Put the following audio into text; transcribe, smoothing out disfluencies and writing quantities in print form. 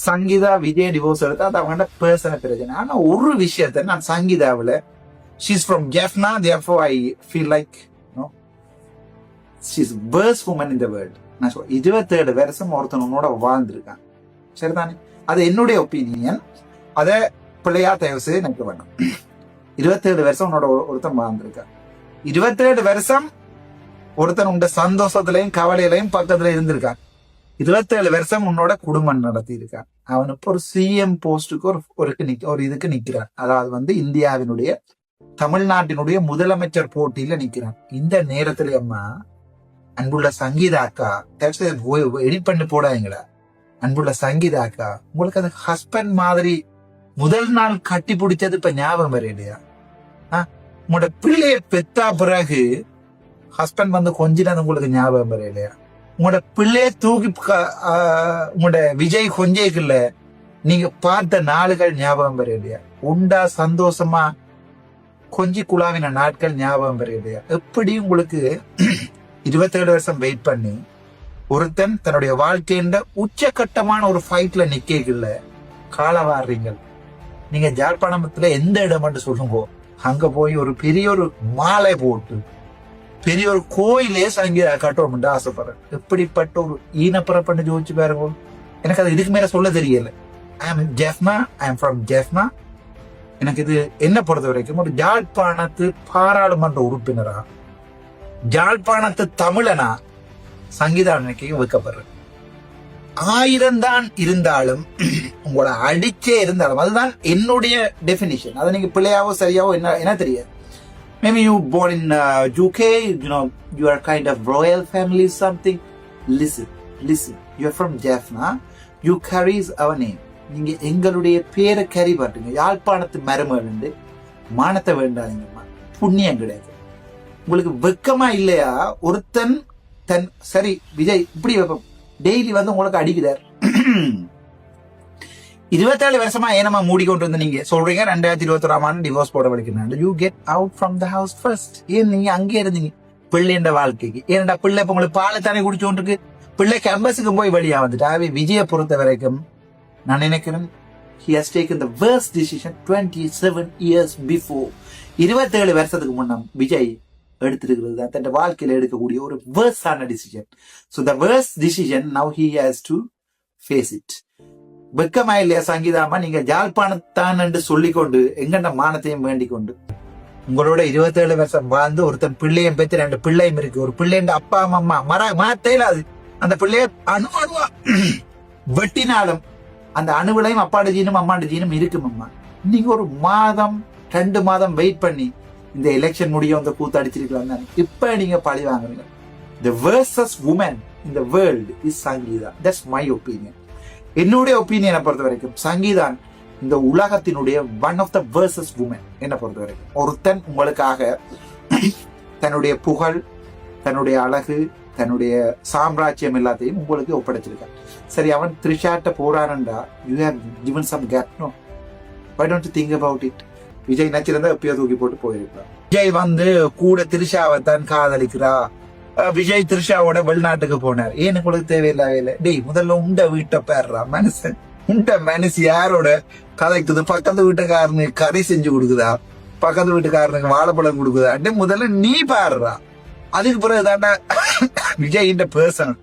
Sangeetha Vijay divorce எடுத்தா அது அவங்களோட பர்சனல் பிரச்சனை. ஆனா ஒரு விஷயத்த நான் சங்கீதாவில் she's from Jaffna, therefore I feel like she's worst woman in the world. நான் சொல்றேன் 27 வருஷம் ஒருத்தன் உன்னோட வாழ்ந்திருக்கான், சரிதானே? அது என்னுடைய ஒப்பீனியன். அதை பிள்ளையா தயவு செய்து நினைக்க வேண்டாம். 27 வருஷம் உன்னோட ஒருத்தன் வாழ்ந்திருக்கான். 27 வருஷம் ஒருத்தன் உண்ட சந்தோஷத்திலையும் கவலையிலையும் பக்கத்துல இருந்திருக்கான். 27 வருஷம் உன்னோட குடும்பம் நடத்தி இருக்கான். அவன் இப்போ ஒரு சிஎம் போஸ்டுக்கு ஒரு இதுக்கு நிக்கிறான். அதாவது இந்தியாவினுடைய தமிழ்நாட்டினுடைய முதலமைச்சர் போட்டியில நிக்கிறான். இந்த நேரத்துல அம்மா அன்புள்ள சங்கீதாக்கா எடிட் பண்ணி போடாதீங்களா? அன்புள்ள சங்கீதாக்கா, உங்களுக்கு அது ஹஸ்பண்ட் மாதிரி முதல் நாள் கட்டி பிடிச்சது இப்ப ஞாபகம் வர இல்லையா? உங்களோட பிள்ளைய பெத்தா பிறகு ஹஸ்பண்ட் கொஞ்சினது உங்களுக்கு ஞாபகம் வர இல்லையா? உங்களோட பிள்ளைய தூக்கி உங்களோட விஜய் கொஞ்சேக்குள்ள நீங்க பார்த்த நாளுகள் ஞாபகம் வர இல்லையா? உண்டா சந்தோஷமா கொஞ்சி குழாவின நாட்கள் ஞாபகம் வர இல்லையா? எப்படி உங்களுக்கு 27 வருஷம் வெயிட் பண்ணி ஒருத்தன் தன்னுடைய வாழ்க்கையில உச்சகட்டமான ஒரு ஃபைட்ல நிக்கல காலவாடுறீங்க. நீங்க ஜாழ்ப்பாணத்துல எந்த இடம் சொல்லுங்க, அங்க போய் ஒரு பெரிய ஒரு மாலை போட்டு பெரிய ஒரு கோயிலே சங்கீதா கட்டணும் ஆசைப்படுறேன். எப்படிப்பட்ட ஒரு ஈனப்புறப்பட்டு ஜோதிச்சு பாருங்க. எனக்கு அது இதுக்கு மேல சொல்ல தெரியல. I am Jaffna, I am from Jaffna. எனக்கு இது என்ன பொறுத்த வரைக்கும் ஒரு ஜாழ்ப்பாணத்து பாராளுமன்ற உறுப்பினரா, ஜாழ்ப்பாணத்து தமிழனா சங்கீதா நினைக்க வைக்கப்படுறேன். 1000 தான் இருந்தாலும் உங்களை அடிச்சே இருந்தாலும் அதுதான் என்னுடைய டெபினிஷன். அதை நீங்க பிள்ளையாவோ சரியாவோ என்ன தெரியாது. Maybe you born in UK, you are kind of royal family something. Listen. You are from Jaffna. You carries our name. நீங்க எங்களுடைய பேரை கேரி பாட்டுங்க. யாழ்ப்பாணத்து மருமகள் மானத்தை வேண்டாதீங்கம்மா, புண்ணியம் கிடையாது. உங்களுக்கு வெக்கமா இல்லையா? ஒருத்தன் சரி விஜய் இப்படி டெய்லி உங்களுக்கு அடிக்கிறார். 27 வருஷமா ஏனமா மூடிக்கொண்டு வந்து நீங்க சொல்றீங்க 2021 டிவோர்ஸ் போட வலிக்கிறாங்க. You get out from the house first. ஏன் நீங்க அங்கே இருந்தீங்க பிள்ளைன்ற வாழ்க்கைக்கு? ஏன்டா பிள்ளை இப்ப உங்களுக்கு பாலை தானே குடிச்சோன்னு இருக்கு. பிள்ளை கேம்பஸுக்கு போய் வழியா வந்துட்டு விஜய பொறுத்த வரைக்கும் நான் நினைக்கிறேன் he has taken the worst decision 27 years before. 27 வருஷத்துக்கு முன்னம் விஜய் எடுத்திருக்கிறது தன் வாழ்க்கையில எடுக்கக்கூடிய ஒரு வேர்ஸ்டான decision. So the worst decision now he has to face it. வெக்கமா இல்லையா சங்கீதாமா? நீங்க ஜாழ்ப்பாணத்தான் என்று சொல்லிக்கொண்டு எங்கண்ட மானத்தையும் வேண்டிக் கொண்டு உங்களோட 27 வருஷம் வாழ்ந்து ஒருத்தன் பிள்ளையும் பெற்று 2 பிள்ளையும் இருக்கு. ஒரு பிள்ளைண்ட அப்பா அம்மா மாத்தையில அது அந்த பிள்ளைய அணுவா வெட்டினாலும் அந்த அணுவிலையும் அப்பாடு ஜீனும் அம்மாண்டு ஜீனும் இருக்கும். அம்மா நீங்க ஒரு மாதம் 2 மாதம் வெயிட் பண்ணி இந்த எலெக்ஷன் முடியும் அந்த கூத்து அடிச்சிருக்கலாம் தானே. இப்ப நீங்க பழி வாங்குறீங்க. The worst woman in the world is Sangeetha. That's my opinion. என்னுடைய ஒப்பீனியனை பொறுத்த வரைக்கும் சங்கீதான் இந்த உலகத்தினுடைய one of the verses woman. என்ன பொறுத்த வரைக்கும் ஒருத்தன் உங்களுக்காக தன்னுடைய புகழ், தன்னுடைய அழகு, தன்னுடைய சாம்ராஜ்யம் எல்லாத்தையும் உங்களுக்கு ஒப்படைச்சிருக்கான். சரி, அவன் த்ரிஷாட்ட போறான்டா, you have given some gap, no? Why don't you think about it? Vijay நச்சிருந்தா எப்பயோ தூக்கி போட்டு போயிருப்பான். விஜய் கூட த்ரிஷாவை தான் காதலிக்கிறா. விஜய் த்ரிஷாவோட வெளிநாட்டுக்கு போனார். ஏன் உங்களுக்கு தேவையில்லாவே? டேய், முதல்ல உண்ட வீட்டை பேர்றா மனுஷன். உண்ட மனுஷன் யாரோட கதைக்குது? பக்கத்து வீட்டுக்காரனுக்கு கறி செஞ்சு கொடுக்குதா? பக்கத்து வீட்டுக்காரனுக்கு வாழைப்பழம் கொடுக்குதா? முதல்ல நீ பாடுறா. அதுக்கு பிறகு தாண்டா விஜய் பர்சன்.